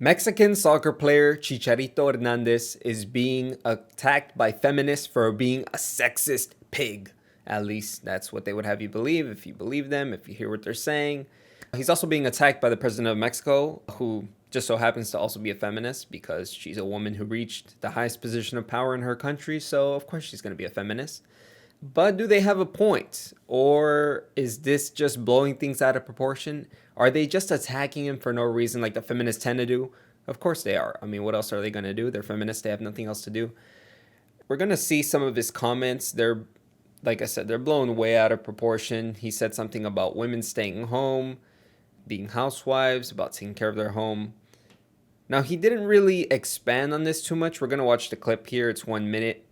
Mexican soccer player Chicharito Hernandez is being attacked by feminists for being a sexist pig. At least that's what they would have you believe if you believe them, if you hear what they're saying. He's also being attacked by the president of Mexico, who just so happens to also be a feminist because she's a woman who reached the highest position of power in her country. So, of course, she's going to be a feminist. But do they have a point? Or is this just blowing things out of proportion? Are they just attacking him for no reason like the feminists tend to do? Of course they are. I mean, what else are they going to do? They're feminists. They have nothing else to do. We're going to see some of his comments. They're, like I said, they're blown way out of proportion. He said something about women staying home, being housewives, about taking care of their home. Now, he didn't really expand on this too much. We're going to watch the clip here. It's 1 minute.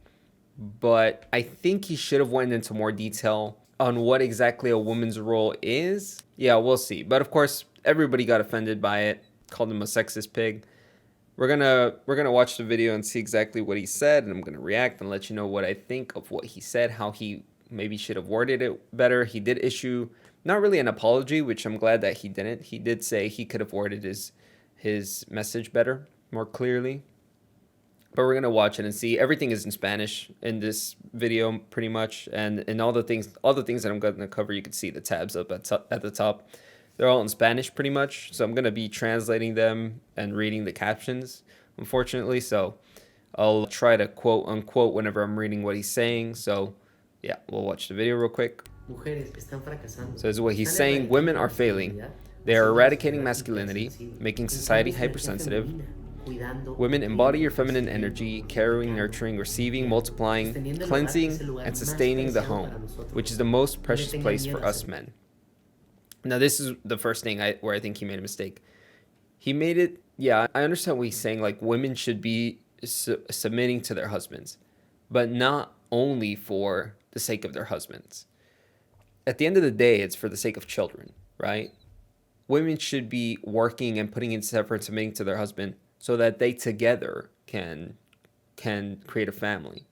But I think he should have went into more detail on what exactly a woman's role is. Yeah, we'll see. But of course, everybody got offended by it, called him a sexist pig. We're gonna watch the video and see exactly what he said, and I'm gonna react and let you know what I think of what he said, how he maybe should have worded it better. He did issue not really an apology, which I'm glad that he didn't. He did say he could have worded his message better, more clearly. But we're gonna watch it and see. Everything is in Spanish in this video, pretty much, and all the things that I'm gonna cover, you can see the tabs up at the top. They're all in Spanish, pretty much. So I'm gonna be translating them and reading the captions, unfortunately. So I'll try to quote unquote whenever I'm reading what he's saying. So yeah, we'll watch the video real quick. So this is what he's saying: women are failing. They are eradicating masculinity, making society hypersensitive. Women, embody your feminine energy, caring, nurturing, receiving, multiplying, cleansing, and sustaining the home, which is the most precious place for us men. Now, this is the first thing where I think he made a mistake. He made it, yeah, I understand what he's saying, like women should be submitting to their husbands, but not only for the sake of their husbands. At the end of the day, it's for the sake of children, right? Women should be working and putting in effort and submitting to their husband so that they together can create a family.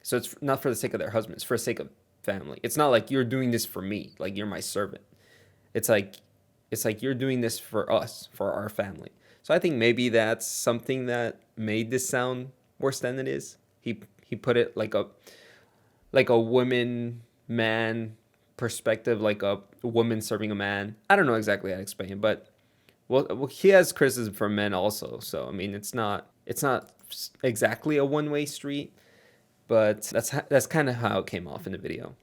So it's not for the sake of their husbands, it's for the sake of family. It's not like you're doing this for me, like you're my servant. It's like you're doing this for us, for our family. So I think maybe that's something that made this sound worse than it is. He put it like a woman man perspective, like a woman serving a man. I don't know exactly how to explain it, but well, he has criticism for men also. So I mean, it's not exactly a one-way street, but that's kind of how it came off in the video.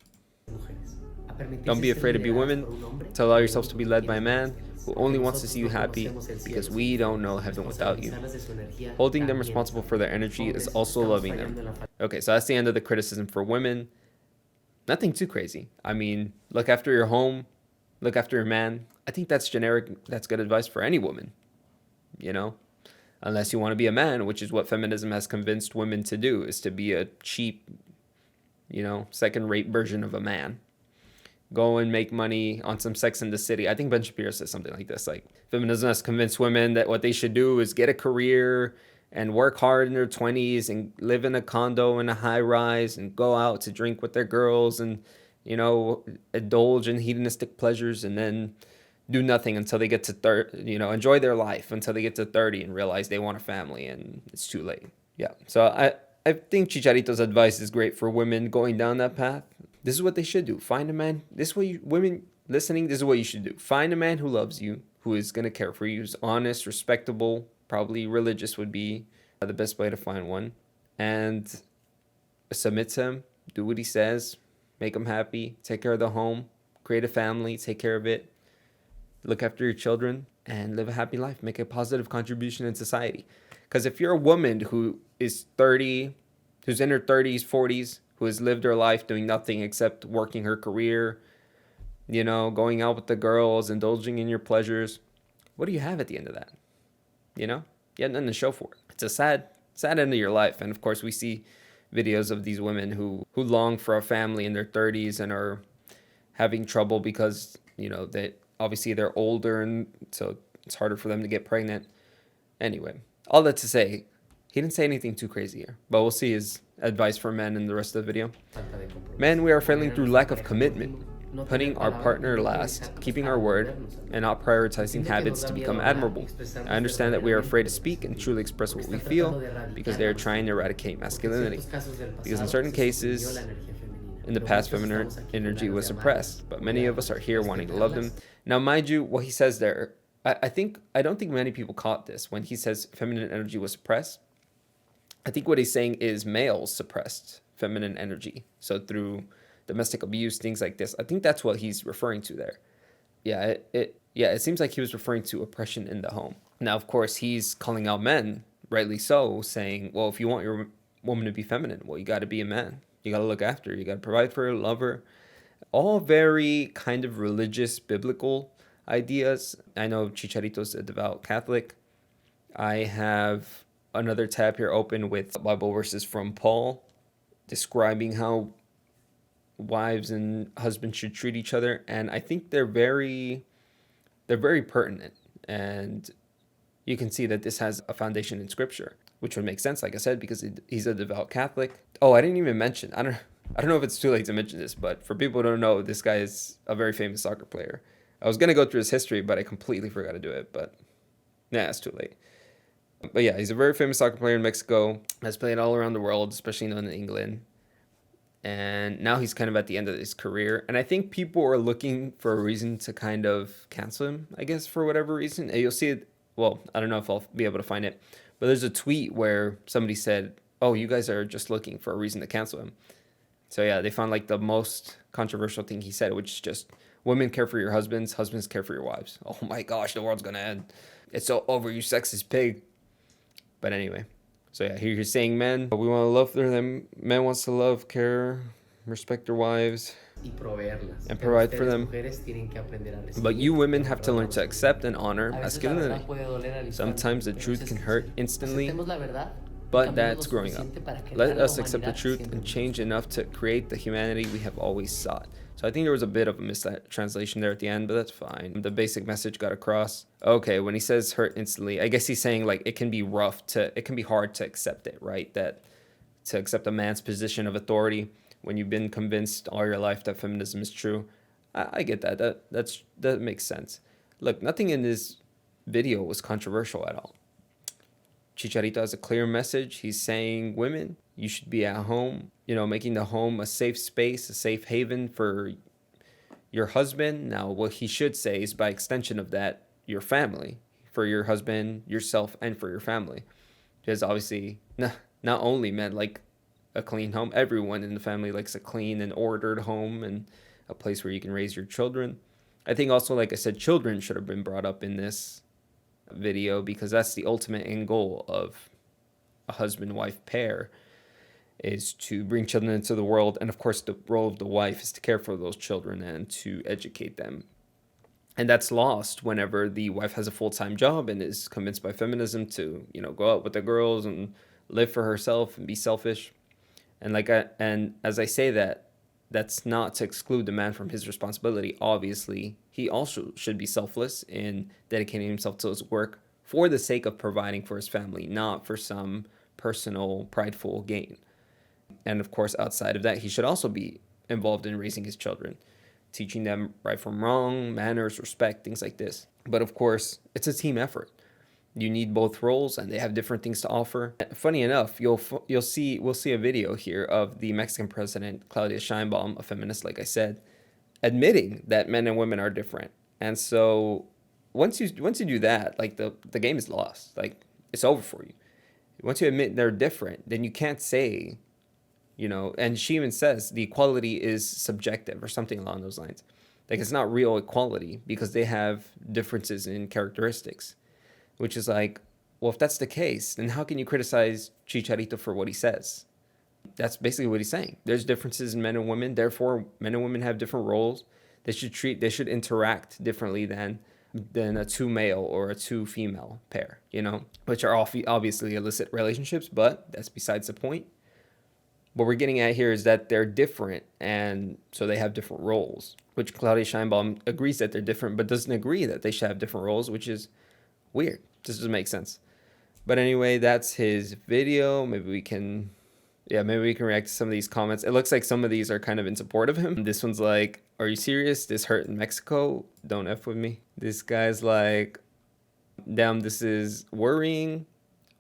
Don't be afraid to be women, to allow yourselves to be led by a man who only wants to see you happy, because we don't know heaven without you. Holding them responsible for their energy is also loving them. Okay, so that's the end of the criticism for women. Nothing too crazy. I mean, look after your home, look after your man. I think that's generic. That's good advice for any woman, you know, unless you want to be a man, which is what feminism has convinced women to do, is to be a cheap, you know, second-rate version of a man. Go and make money on some Sex in the City. I think Ben Shapiro says something like this, like feminism has convinced women that what they should do is get a career and work hard in their 20s and live in a condo in a high rise and go out to drink with their girls and, you know, indulge in hedonistic pleasures and then do nothing until they get to 30, you know, enjoy their life until they get to 30 and realize they want a family and it's too late. Yeah. So I think Chicharito's advice is great for women going down that path. This is what they should do. Find a man. This is what women listening, this is what you should do. Find a man who loves you, who is going to care for you, who's honest, respectable, probably religious would be the best way to find one. And submit to him, do what he says, make him happy, take care of the home, create a family, take care of it, look after your children, and live a happy life. Make a positive contribution in society. Because if you're a woman who is 30, who's in her 30s, 40s, who has lived her life doing nothing except working her career, you know, going out with the girls, indulging in your pleasures, what do you have at the end of that? You know, you have nothing to show for it. It's a sad end of your life. And of course, we see videos of these women who long for a family in their 30s and are having trouble because, you know, obviously they're older and so it's harder for them to get pregnant. Anyway, all that to say, he didn't say anything too crazy here, but we'll see his advice for men in the rest of the video. Men, we are failing through lack of commitment. putting our partner last, keeping our word, and not prioritizing habits to become admirable. I understand that we are afraid to speak and truly express what we feel because they are trying to eradicate masculinity. Because in certain cases, in the past, feminine energy was suppressed, but many of us are here wanting to love them. Now, mind you, what he says there, I don't think many people caught this when he says feminine energy was suppressed. I think what he's saying is males suppressed feminine energy. So through domestic abuse, things like this. I think that's what he's referring to there. Yeah, it seems like he was referring to oppression in the home. Now, of course, he's calling out men, rightly so, saying, well, if you want your woman to be feminine, well, you got to be a man. You got to look after her. You got to provide for her, love her. All very kind of religious, biblical ideas. I know Chicharito's a devout Catholic. I have another tab here open with Bible verses from Paul describing how wives and husbands should treat each other, and I think they're very pertinent, and you can see that this has a foundation in scripture, which would make sense, like I said, because he's a devout Catholic. Oh, I didn't even mention, I don't know if it's too late to mention this, but for people who don't know, this guy is a very famous soccer player. I was gonna go through his history, but I completely forgot to do it, but nah, it's too late. But yeah, he's a very famous soccer player in Mexico, has played all around the world, especially in England. And now he's kind of at the end of his career. And I think people are looking for a reason to kind of cancel him, I guess, for whatever reason. And you'll see it, well, I don't know if I'll be able to find it, but there's a tweet where somebody said, oh, you guys are just looking for a reason to cancel him. So yeah, they found like the most controversial thing he said, which is just, women care for your husbands, husbands care for your wives. Oh my gosh, the world's gonna end. It's so over, you sexist pig. But anyway, so yeah, here he's saying men, we want to love them. Men wants to love, care, respect their wives, and provide for them. But you women have to learn to accept and honor masculinity. Sometimes the truth can hurt instantly, but that's growing up. Let us accept the truth and change enough to create the humanity we have always sought. So I think there was a bit of a mistranslation there at the end, but that's fine. The basic message got across. Okay, when he says hurt instantly, I guess he's saying like it can be it can be hard to accept it, right? That to accept a man's position of authority when you've been convinced all your life that feminism is true. I get that. That makes sense. Look, nothing in this video was controversial at all. Chicharito has a clear message. He's saying, women, you should be at home, making the home a safe space, a safe haven for your husband. Now, what he should say is, by extension of that, your family, for your husband, yourself, and for your family. Because obviously, not only men like a clean home, everyone in the family likes a clean and ordered home and a place where you can raise your children. I think also, like I said, children should have been brought up in this video, because that's the ultimate end goal of a husband-wife pair, is to bring children into the world. And of course, the role of the wife is to care for those children and to educate them. And that's lost whenever the wife has a full-time job and is convinced by feminism to, go out with the girls and live for herself and be selfish. And as I say that, that's not to exclude the man from his responsibility. Obviously, he also should be selfless in dedicating himself to his work for the sake of providing for his family, not for some personal, prideful gain. And of course, outside of that, he should also be involved in raising his children, teaching them right from wrong, manners, respect, things like this. But of course, it's a team effort. You need both roles, and they have different things to offer. Funny enough, we'll see a video here of the Mexican president, Claudia Sheinbaum, a feminist, like I said, admitting that men and women are different. And so once you do that, like the game is lost. Like, it's over for you. Once you admit they're different, then you can't say, and she even says the equality is subjective or something along those lines. Like, it's not real equality because they have differences in characteristics. Which is like, well, if that's the case, then how can you criticize Chicharito for what he says? That's basically what he's saying. There's differences in men and women. Therefore, men and women have different roles. They should interact differently than a two male or a two female pair, which are obviously illicit relationships, but that's besides the point. What we're getting at here is that they're different, and so they have different roles, which Claudia Sheinbaum agrees that they're different, but doesn't agree that they should have different roles, which is weird. This doesn't make sense. But anyway, that's his video. Maybe we can Yeah, maybe we can react to some of these comments. It looks like some of these are kind of in support of him. This one's like, are you serious? This hurt in Mexico? Don't F with me. This guy's like, damn, this is worrying.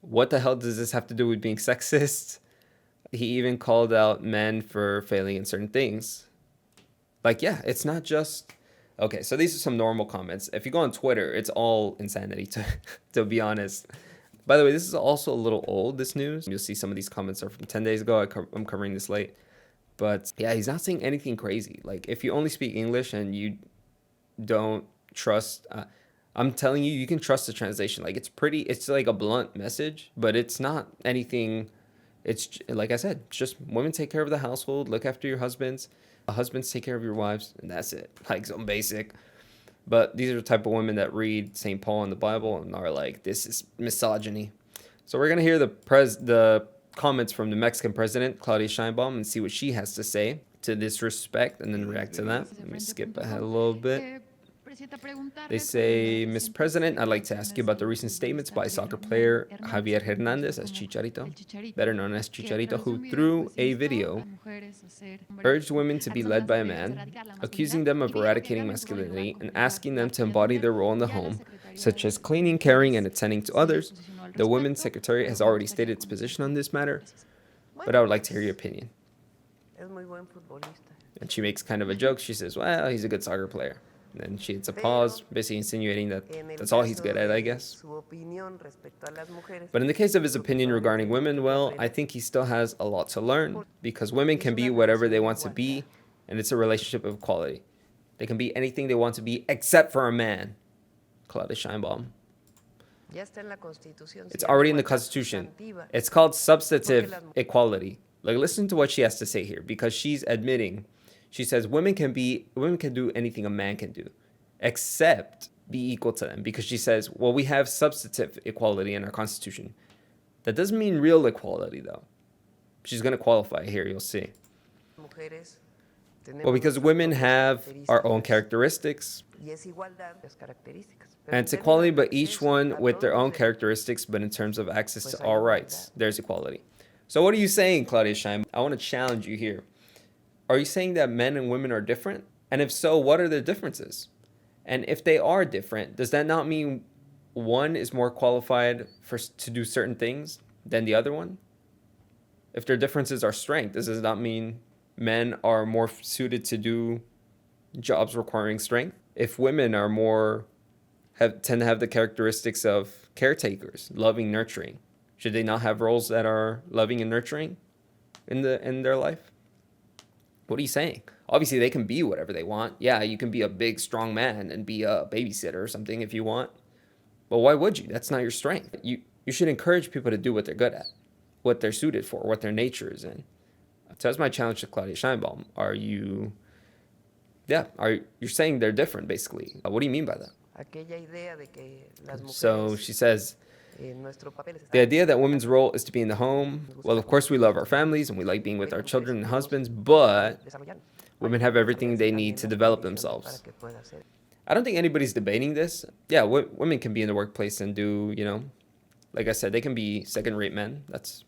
What the hell does this have to do with being sexist? He even called out men for failing in certain things. Like, yeah, it's not just... Okay, so these are some normal comments. If you go on Twitter, it's all insanity, to be honest. By the way, this is also a little old, this news. You'll see some of these comments are from 10 days ago. I'm covering this late. But yeah, he's not saying anything crazy. Like, if you only speak English and you don't trust... I'm telling you, you can trust the translation. Like, it's like a blunt message, but it's not anything... It's, like I said, just women take care of the household, look after your husbands. Husbands take care of your wives, and that's it. Like, some basic. But these are the type of women that read St. Paul in the Bible and are like, this is misogyny. So we're going to hear the comments from the Mexican president, Claudia Sheinbaum, and see what she has to say to this respect, and then react to that. Let me skip ahead a little bit. They say, Ms. President, I'd like to ask you about the recent statements by soccer player Javier Hernandez, as Chicharito, better known as Chicharito, who through a video urged women to be led by a man, accusing them of eradicating masculinity and asking them to embody their role in the home, such as cleaning, caring, and attending to others. The Women's Secretariat has already stated its position on this matter, but I would like to hear your opinion. And she makes kind of a joke. She says, well, he's a good soccer player. And then she hits a pause, basically insinuating that that's all he's good at, I guess. But in the case of his opinion regarding women, well, I think he still has a lot to learn, because women can be whatever they want to be, and it's a relationship of equality. They can be anything they want to be, except for a man. Claudia Sheinbaum. It's already in the Constitution. It's called substantive equality. Like, listen to what she has to say here, because she's admitting... She says women can do anything a man can do, except be equal to them. Because she says, well, we have substantive equality in our Constitution. That doesn't mean real equality, though. She's going to qualify here, you'll see. Well, because women have our own characteristics. And it's equality, but each one with their own characteristics, but in terms of access to all rights, there's equality. So what are you saying, Claudia Sheinbaum? I want to challenge you here. Are you saying that men and women are different? And if so, what are the differences? And if they are different, does that not mean one is more qualified to do certain things than the other one? If their differences are strength, does this not mean men are more suited to do jobs requiring strength? If women are tend to have the characteristics of caretakers, loving, nurturing, should they not have roles that are loving and nurturing in their life? What are you saying? Obviously, they can be whatever they want. Yeah, you can be a big, strong man and be a babysitter or something if you want. But why would you? That's not your strength. You should encourage people to do what they're good at, what they're suited for, what their nature is in. So that's my challenge to Claudia Sheinbaum. You're saying they're different, basically. What do you mean by that? So she says, the idea that women's role is to be in the home. Well, of course, we love our families and we like being with our children and husbands, but women have everything they need to develop themselves. I don't think anybody's debating this. Yeah, women can be in the workplace and do, like I said, they can be second-rate men. That's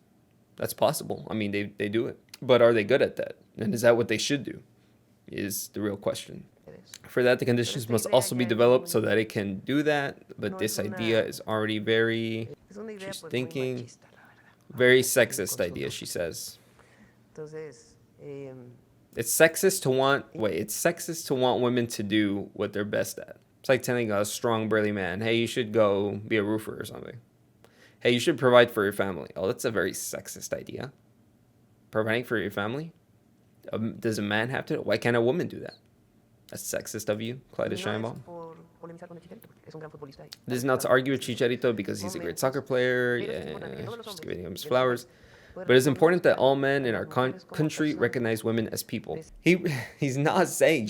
possible. I mean, they do it. But are they good at that? And is that what they should do? Is the real question. For that, the conditions must also be developed so that it can do that. But this idea is already she's thinking, very sexist idea, she says. It's sexist to want women to do what they're best at. It's like telling a strong, burly man, hey, you should go be a roofer or something. Hey, you should provide for your family. Oh, that's a very sexist idea. Providing for your family? Does a man have to? Why can't a woman do that? That's sexist of you, Claudia Sheinbaum. This is not to argue with Chicharito because he's a great soccer player. Yeah, just giving him his flowers. But it's important that all men in our country recognize women as people. He's not saying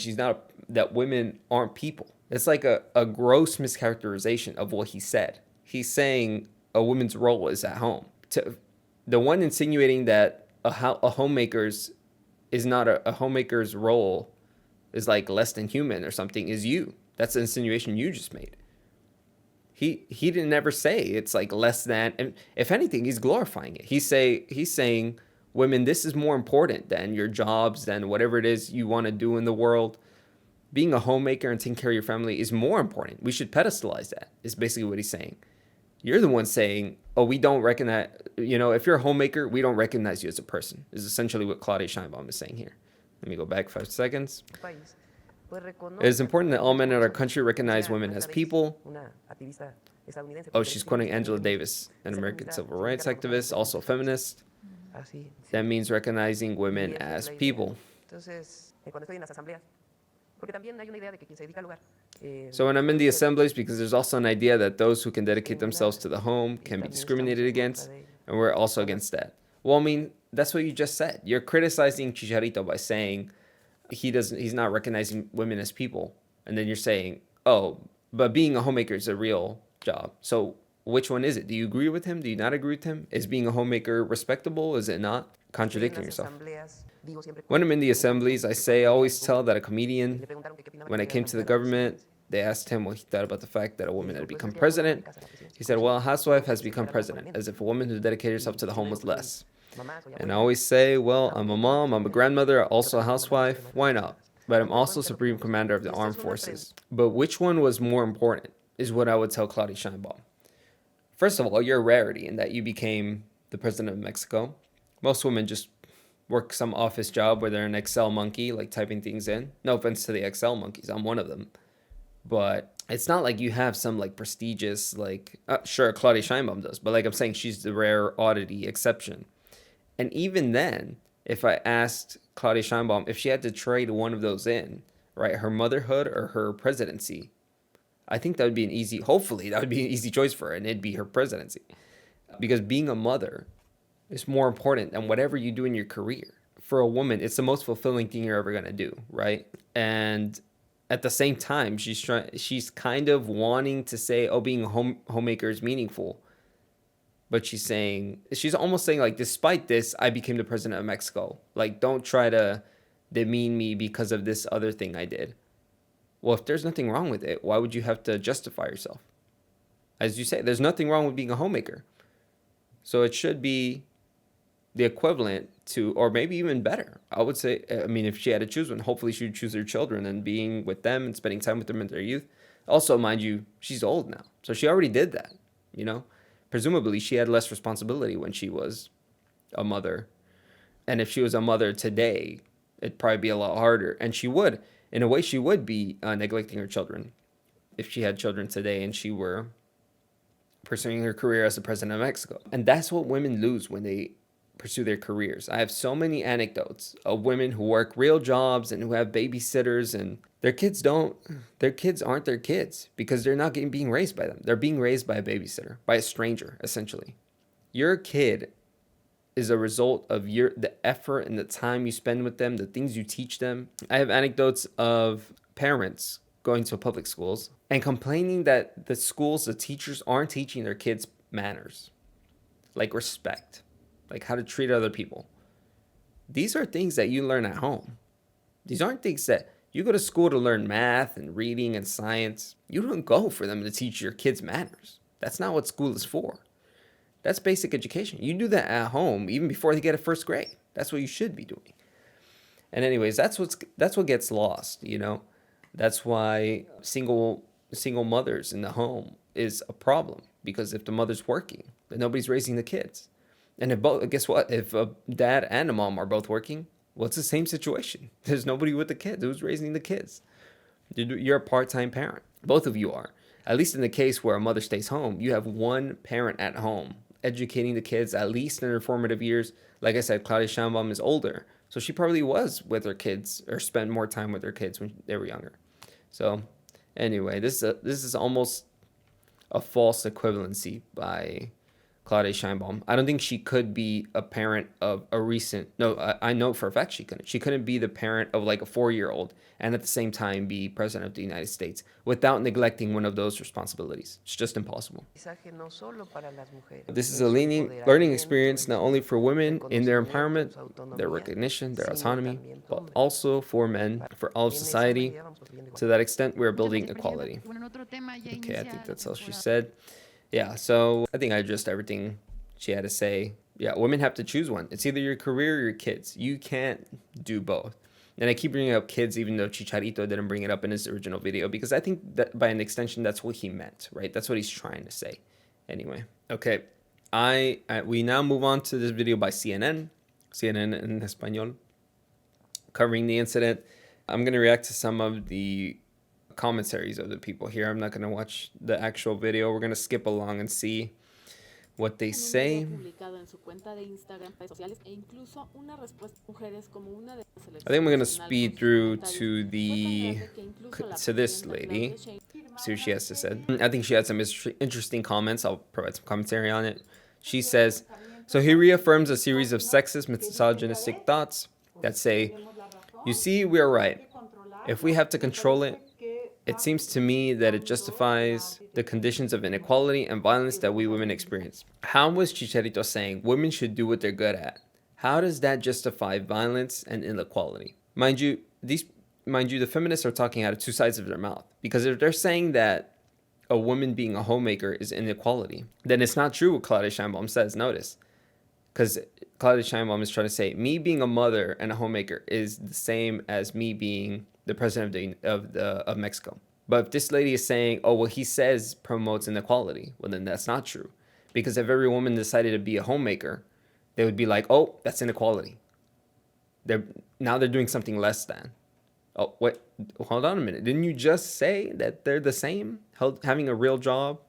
that women aren't people. It's like a gross mischaracterization of what he said. He's saying a woman's role is at home. The one insinuating that a homemaker's is not a homemaker's role is like less than human or something is you. That's the insinuation you just made. He didn't ever say it's like less than, and if anything, he's glorifying it. He's saying women, this is more important than your jobs, than whatever it is you want to do in the world. Being a homemaker and taking care of your family is more important. We should pedestalize that, is basically what he's saying. You're the one saying, oh, we don't recognize, if you're a homemaker, we don't recognize you as a person, is essentially what Claudia Sheinbaum is saying here. Let me go back 5 seconds. It is important that all men in our country recognize women as people. Oh, she's quoting Angela Davis, an American civil rights activist, also a feminist. That means recognizing women as people. So when I'm in the assemblies, because there's also an idea that those who can dedicate themselves to the home can be discriminated against, and we're also against that. Well, I mean, that's what you just said. You're criticizing Chicharito by saying he's not recognizing women as people, and then you're saying, oh, but being a homemaker is a real job. So which one is it? Do you agree with him? Do you not agree with him? Is being a homemaker respectable? Is it not? Contradicting yourself. When I'm in the assemblies, I always tell that a comedian, when I came to the government, they asked him what he thought about the fact that a woman had become president. He said, well, a housewife has become president, as if a woman who dedicated herself to the home was less. And I always say, well, I'm a mom, I'm a grandmother, also a housewife, why not? But I'm also Supreme Commander of the Armed Forces. But which one was more important is what I would tell Claudia Sheinbaum. First of all, you're a rarity in that you became the president of Mexico. Most women just work some office job where they're an Excel monkey, like typing things in. No offense to the Excel monkeys, I'm one of them. But it's not like you have some like prestigious, sure, Claudia Sheinbaum does, but like I'm saying, she's the rare oddity exception. And even then, if I asked Claudia Sheinbaum if she had to trade one of those in, right, her motherhood or her presidency, I think that would be hopefully that would be an easy choice for her, and it'd be her presidency. Because being a mother is more important than whatever you do in your career. For a woman, it's the most fulfilling thing you're ever going to do, right? And at the same time, she's kind of wanting to say, oh, being a homemaker is meaningful. But she's almost saying, like, despite this, I became the president of Mexico. Like, don't try to demean me because of this other thing I did. Well, if there's nothing wrong with it, why would you have to justify yourself? As you say, there's nothing wrong with being a homemaker. So it should be the equivalent to, or maybe even better. I would say, I mean, if she had to choose one, hopefully she would choose her children and being with them and spending time with them in their youth. Also, mind you, she's old now. So she already did that, Presumably, she had less responsibility when she was a mother. And if she was a mother today, it'd probably be a lot harder. And in a way, she would be neglecting her children if she had children today and she were pursuing her career as the president of Mexico. And that's what women lose when they pursue their careers. I have so many anecdotes of women who work real jobs and who have babysitters, and their kids aren't their kids because they're not being raised by them. They're being raised by a babysitter, by a stranger, essentially. Your kid is a result of the effort and the time you spend with them, the things you teach them. I have anecdotes of parents going to public schools and complaining that the teachers aren't teaching their kids manners, like respect, like how to treat other people. These are things that you learn at home. These aren't things that you go to school to learn math and reading and science. You don't go for them to teach your kids manners. That's not what school is for. That's basic education. You do that at home even before they get to first grade. That's what you should be doing. And anyways, that's what gets lost, That's why single mothers in the home is a problem, because if the mother's working, then nobody's raising the kids. And guess what? If a dad and a mom are both working, well, it's the same situation. There's nobody with the kids. Who's raising the kids? You're a part-time parent. Both of you are. At least in the case where a mother stays home, you have one parent at home educating the kids, at least in their formative years. Like I said, Claudia Sheinbaum is older, so she probably was with her kids or spent more time with her kids when they were younger. So anyway, this is almost a false equivalency by Claudia Sheinbaum. I don't think she could be a parent of I know for a fact she couldn't. She couldn't be the parent of like a 4-year-old and at the same time be president of the United States without neglecting one of those responsibilities. It's just impossible. This is a learning experience not only for women in their empowerment, their recognition, their autonomy, but also for men, for all of society. To that extent, we're building equality. Okay, I think that's all she said. Yeah, so I think I addressed everything she had to say. Yeah, women have to choose one. It's either your career or your kids. You can't do both. And I keep bringing up kids, even though Chicharito didn't bring it up in his original video, because I think that by an extension, that's what he meant, right? That's what he's trying to say. Anyway, okay. We now move on to this video by CNN en español, covering the incident. I'm going to react to some of the commentaries of the people here. I'm not going to watch the actual video. We're going to skip along and see what they say. I think we're going to speed through to this lady. See what she has to say. I think she had some interesting comments. I'll provide some commentary on it. She says, so he reaffirms a series of sexist, misogynistic thoughts that say, you see, we are right. If we have to control it, it seems to me that it justifies the conditions of inequality and violence that we women experience. How was Chicharito saying women should do what they're good at? How does that justify violence and inequality? Mind you, the feminists are talking out of two sides of their mouth. Because if they're saying that a woman being a homemaker is inequality, then it's not true what Claudia Sheinbaum says. Notice. Because Claudia Sheinbaum is trying to say, me being a mother and a homemaker is the same as me being the president of Mexico. But if this lady is saying, oh, well, he says promotes inequality, well, then that's not true. Because if every woman decided to be a homemaker, they would be like, oh, that's inequality. Now they're doing something less than. Oh, wait, hold on a minute. Didn't you just say that they're the same? Having a real job,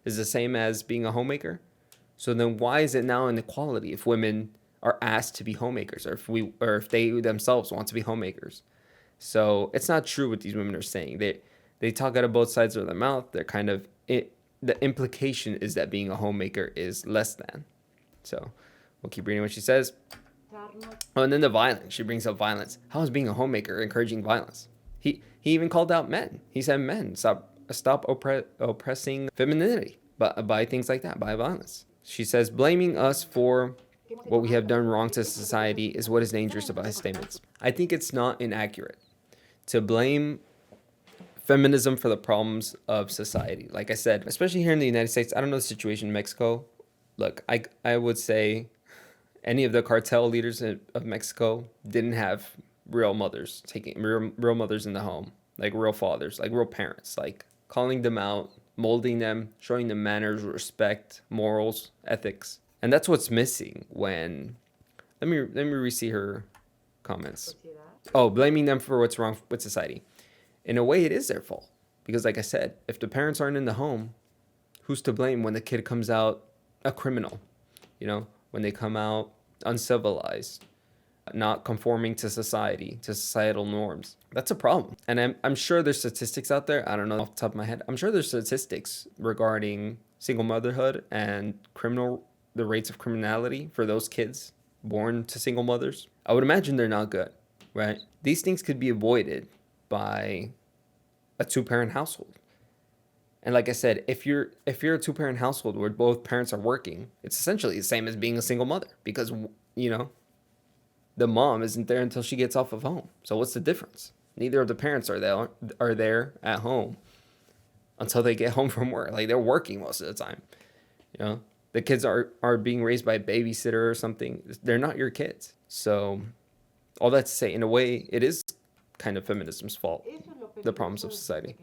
is the same as being a homemaker? So then why is it now inequality if women are asked to be homemakers, or if they themselves want to be homemakers? So it's not true what these women are saying. They talk out of both sides of their mouth. They're kind of the implication is that being a homemaker is less than. So we'll keep reading what she says. Oh, and then the violence. She brings up violence. How is being a homemaker encouraging violence? He even called out men. He said, men, stop oppressing femininity by things like that, by violence. She says, blaming us for what we have done wrong to society is what is dangerous about his statements. I think it's not inaccurate to blame feminism for the problems of society. Like I said, especially here in the United States, I don't know the situation in Mexico. Look, I would say any of the cartel leaders of Mexico didn't have real mothers, taking real mothers in the home, like real fathers, like real parents, like calling them out, molding them, showing them manners, respect, morals, ethics. And that's what's missing when, let me re-see her comments. Oh, blaming them for what's wrong with society. In a way, it is their fault. Because like I said, if the parents aren't in the home, who's to blame when the kid comes out a criminal? You know, when they come out uncivilized, not conforming to society, to societal norms. That's a problem. And I'm sure there's statistics out there. I don't know off the top of my head. I'm sure there's statistics regarding single motherhood and the rates of criminality for those kids born to single mothers. I would imagine they're not good, right? These things could be avoided by a two-parent household. And like I said, if you're a two-parent household where both parents are working, it's essentially the same as being a single mother because, you know, the mom isn't there until she gets off of home. So what's the difference? Neither of the parents are there at home until they get home from work. Like they're working most of the time. You know, the kids are being raised by a babysitter or something. They're not your kids. So all that to say, in a way, it is kind of feminism's fault, the problems of society.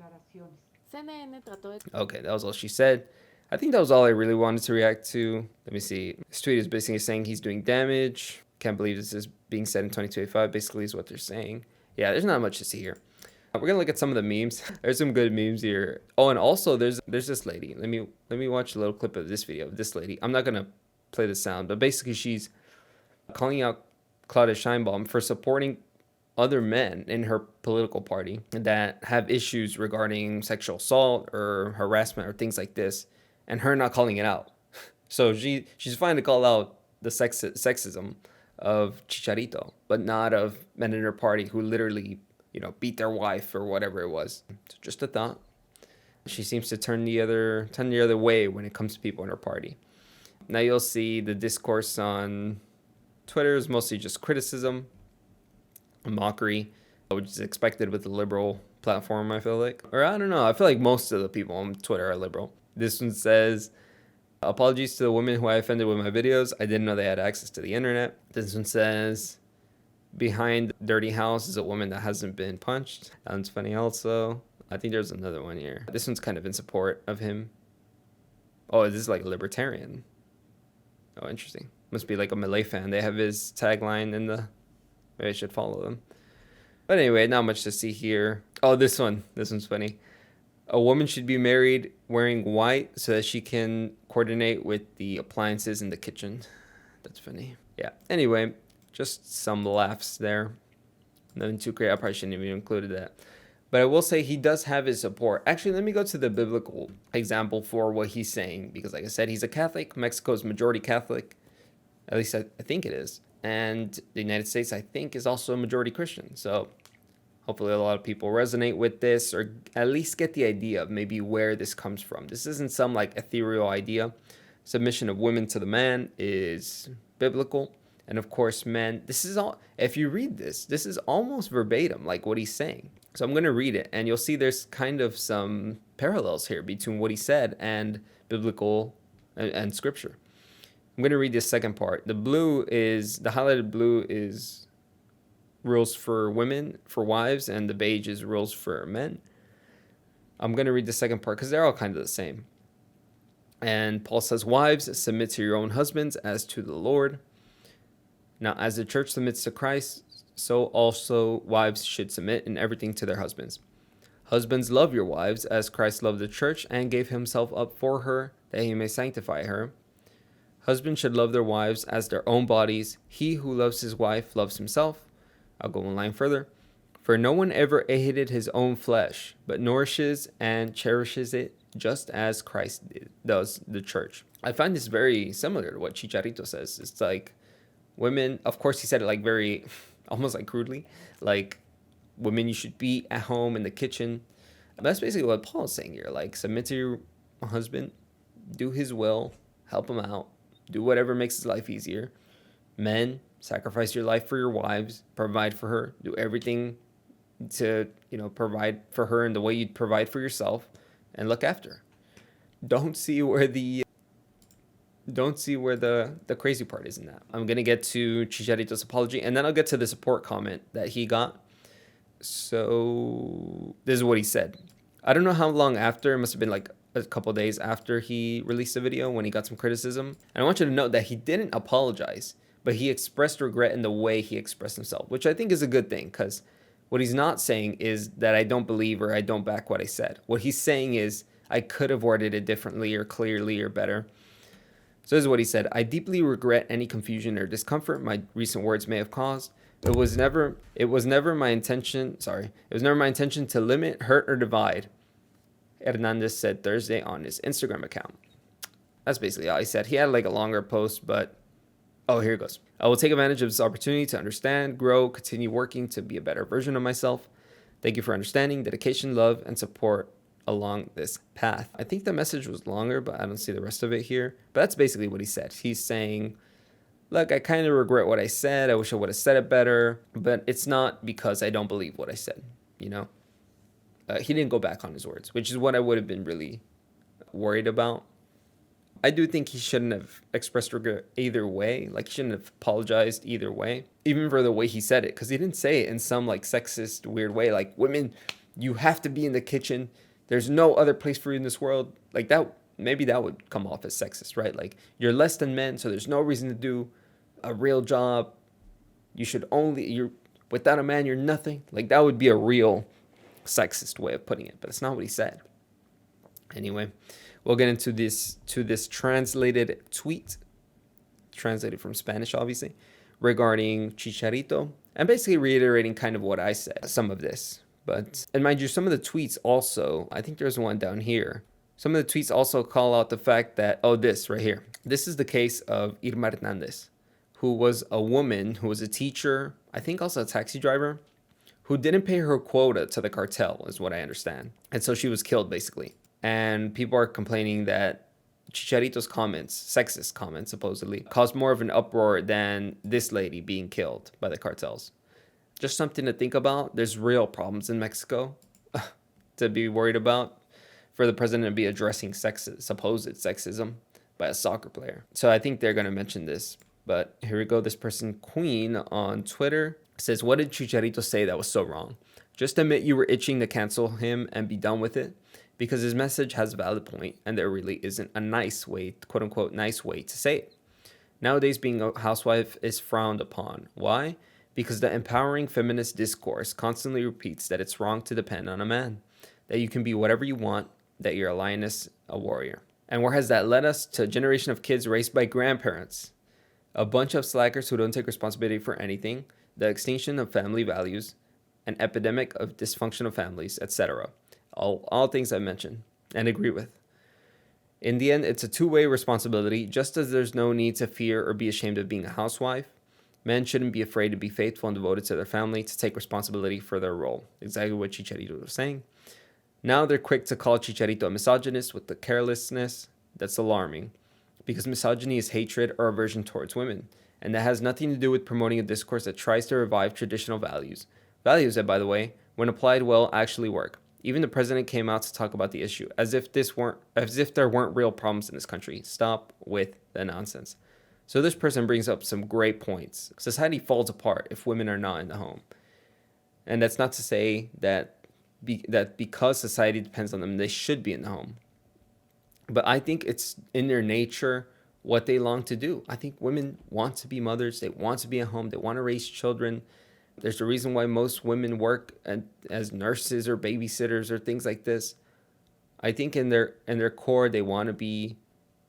Okay, that was all she said. I think that was all I really wanted to react to. Let me see. This tweet is basically saying he's doing damage. Can't believe this is being said in 2285, basically is what they're saying. Yeah, there's not much to see here. We're gonna look at some of the memes. There's some good memes here. Oh, and also there's this lady. Let me watch a little clip of this video of this lady. I'm not gonna play the sound, but basically she's calling out Claudia Sheinbaum for supporting other men in her political party that have issues regarding sexual assault or harassment or things like this, and her not calling it out. So she's fine to call out the sexism of Chicharito, but not of men in her party who literally, you know, beat their wife or whatever it was. So just a thought. She seems to turn the other way when it comes to people in her party. Now you'll see the discourse on Twitter is mostly just criticism, mockery, which is expected with the liberal platform, I feel like. Or I don't know, I feel like most of the people on Twitter are liberal. This one says, Apologies to the women who I offended with my videos. I didn't know they had access to the internet. This one says, behind the dirty house is a woman that hasn't been punched. That one's funny also. I think there's another one here. This one's kind of in support of him. Oh, this is like a libertarian. Oh, interesting. Must be like a Malay fan. They have his tagline in the... Maybe I should follow them. But anyway, not much to see here. Oh, this one. This one's funny. A woman should be married wearing white so that she can coordinate with the appliances in the kitchen. That's funny. Yeah. Anyway, just some laughs there. Nothing too great. I probably shouldn't have even included that. But I will say he does have his support. Actually, let me go to the biblical example for what he's saying. Because like I said, he's a Catholic. Mexico's majority Catholic. At least I think it is. And the United States, I think, is also a majority Christian. So hopefully a lot of people resonate with this, or at least get the idea of maybe where this comes from. This isn't some like ethereal idea. Submission of women to the man is biblical. And of course, men, this is all, if you read this is almost verbatim, like what he's saying. So I'm going to read it, and you'll see there's kind of some parallels here between what he said and biblical and scripture. I'm going to read this second part. The highlighted blue is rules for women, for wives, and the beige is rules for men. I'm going to read the second part because they're all kind of the same. And Paul says, wives, submit to your own husbands as to the Lord. Now, as the church submits to Christ, so also wives should submit in everything to their husbands. Husbands, love your wives as Christ loved the church and gave himself up for her, that he may sanctify her. Husbands should love their wives as their own bodies. He who loves his wife loves himself. I'll go one line further. For no one ever hated his own flesh, but nourishes and cherishes it, just as Christ does the church. I find this very similar to what Chicharito says. It's like women, of course he said it like very, almost like crudely, like women, you should be at home in the kitchen. That's basically what Paul is saying here. Like, submit to your husband, do his will, help him out, do whatever makes his life easier. Men, sacrifice your life for your wives, provide for her, do everything to, provide for her in the way you'd provide for yourself, and look after her. Don't see where the crazy part is in that. I'm going to get to Chicharito's apology, and then I'll get to the support comment that he got. So this is what he said. I don't know how long after. It must have been like a couple days after he released the video when he got some criticism. And I want you to note that he didn't apologize, but he expressed regret in the way he expressed himself, which I think is a good thing, because what he's not saying is that I don't believe or I don't back what I said. What he's saying is I could have worded it differently or clearly or better. So this is what he said. I deeply regret any confusion or discomfort my recent words may have caused. It was never my intention to limit, hurt, or divide, Hernandez said Thursday on his Instagram account. That's basically all he said. He had like a longer post, but here it goes. I will take advantage of this opportunity to understand, grow, continue working to be a better version of myself. Thank you for understanding, dedication, love, and support along this path. I think the message was longer, but I don't see the rest of it here. But that's basically what he said. He's saying, look, I kind of regret what I said. I wish I would have said it better, but it's not because I don't believe what I said, He didn't go back on his words, which is what I would have been really worried about. I do think he shouldn't have expressed regret either way. Like, he shouldn't have apologized either way, even for the way he said it, because he didn't say it in some like sexist, weird way. Like, women, you have to be in the kitchen. There's no other place for you in this world. Like that, maybe that would come off as sexist, right? Like, you're less than men, so there's no reason to do a real job. You're without a man, you're nothing. Like, that would be a real sexist way of putting it, but it's not what he said. Anyway, we'll get into this translated tweet, translated from Spanish, obviously, regarding Chicharito, and basically reiterating kind of what I said, some of this. And mind you, some of the tweets also, I think there's one down here. Some of the tweets also call out the fact that, this right here. This is the case of Irma Hernandez, who was a woman, who was a teacher, I think also a taxi driver, who didn't pay her quota to the cartel, is what I understand. And so she was killed, basically. And people are complaining that Chicharito's comments, sexist comments, supposedly, caused more of an uproar than this lady being killed by the cartels. Just something to think about. There's real problems in Mexico to be worried about for the president to be addressing supposed sexism. by a soccer player. So I think they're going to mention this. But here we go. This person, Queen, on Twitter says, what did Chicharito say that was so wrong? Just admit you were itching to cancel him and be done with it. Because his message has a valid point, and there really isn't a nice way, quote unquote, nice way to say it. Nowadays, being a housewife is frowned upon. Why? Because the empowering feminist discourse constantly repeats that it's wrong to depend on a man, that you can be whatever you want, that you're a lioness, a warrior. And where has that led us? To a generation of kids raised by grandparents, a bunch of slackers who don't take responsibility for anything, the extinction of family values, an epidemic of dysfunctional families, etc. All things I mentioned and agree with. In the end, it's a two-way responsibility. Just as there's no need to fear or be ashamed of being a housewife, men shouldn't be afraid to be faithful and devoted to their family, to take responsibility for their role. Exactly what Chicharito was saying. Now they're quick to call Chicharito a misogynist with the carelessness that's alarming, because misogyny is hatred or aversion towards women, and that has nothing to do with promoting a discourse that tries to revive traditional values. Values that, by the way, when applied well, actually work. Even the president came out to talk about the issue, as if there weren't real problems in this country. Stop with the nonsense. So this person brings up some great points. Society falls apart if women are not in the home. And that's not to say that because society depends on them, they should be in the home. But I think it's in their nature what they long to do. I think women want to be mothers. They want to be at home. They want to raise children. There's a reason why most women work as nurses or babysitters or things like this. I think in their core, they want to be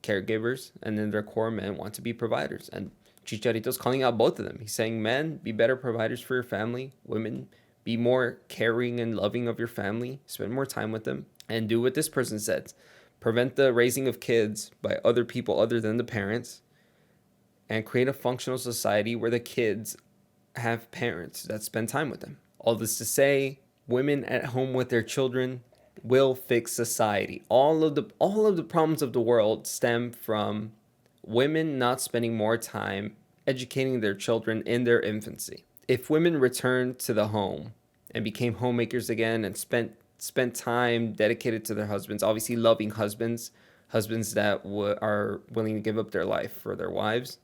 caregivers, and in their core, men want to be providers. And Chicharito's calling out both of them. He's saying, men, be better providers for your family. Women, be more caring and loving of your family. Spend more time with them. And do what this person said. Prevent the raising of kids by other people other than the parents. And create a functional society where the kids have parents that spend time with them. All this to say, women at home with their children will fix society. All of the problems of the world stem from women not spending more time educating their children in their infancy. If women returned to the home and became homemakers again and spent time dedicated to their husbands, obviously loving husbands that are willing to give up their life for their wives.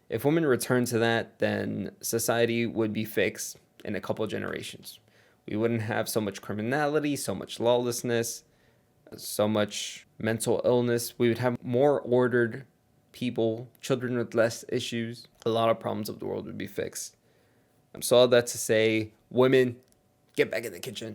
If women return to that, then society would be fixed in a couple of generations. We wouldn't have so much criminality, so much lawlessness, so much mental illness. We would have more ordered people, children with less issues. A lot of problems of the world would be fixed. So all that to say, women, get back in the kitchen.